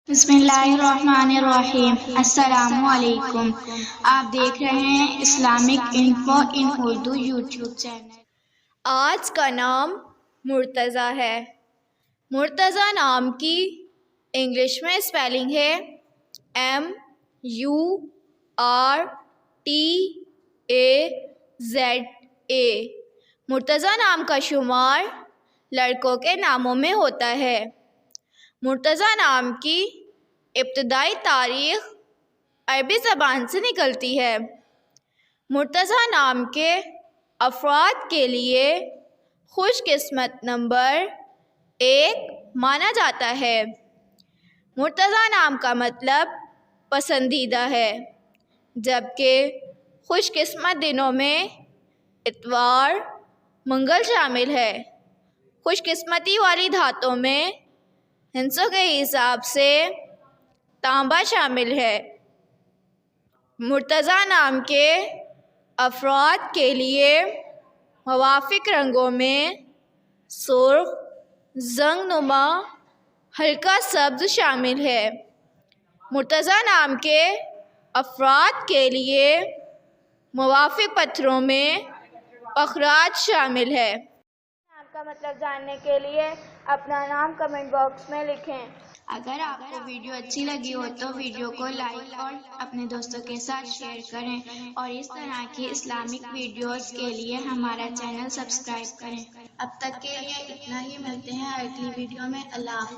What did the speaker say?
بسم اللہ الرحمن الرحیم۔ السلام علیکم۔ آپ دیکھ رہے ہیں اسلامک انفو ان اردو یوٹیوب چینل۔ آج کا نام مرتضیٰ ہے۔ مرتضیٰ نام کی انگلش میں اسپیلنگ ہے MURTAZA۔ مرتضیٰ نام کا شمار لڑکوں کے ناموں میں ہوتا ہے۔ مرتضیٰ نام کی ابتدائی تاریخ عربی زبان سے نکلتی ہے۔ مرتضیٰ نام کے افراد کے لیے خوش قسمت نمبر 1 مانا جاتا ہے۔ مرتضیٰ نام کا مطلب پسندیدہ ہے، جبکہ خوش قسمت دنوں میں اتوار، منگل شامل ہے۔ خوش قسمتی والی دھاتوں میں ہندسوں کے حساب سے تانبا شامل ہے۔ مرتضیٰ نام کے افراد کے لیے موافق رنگوں میں سرخ، زنگ نما، ہلکا سبز شامل ہے۔ مرتضیٰ نام کے افراد کے لیے موافق پتھروں میں پخراج شامل ہے۔ نام کا مطلب جاننے کے لیے اپنا نام کمنٹ باکس میں لکھیں۔ اگر آپ کو ویڈیو اچھی لگی ہو تو ویڈیو کو لائک اور اپنے دوستوں کے ساتھ شیئر کریں، اور اس طرح کی اسلامک ویڈیوز کے لیے ہمارا چینل سبسکرائب کریں۔ اب تک کے لیے اتنا ہی، ملتے ہیں اگلی ویڈیو میں۔ اللہ حافظ۔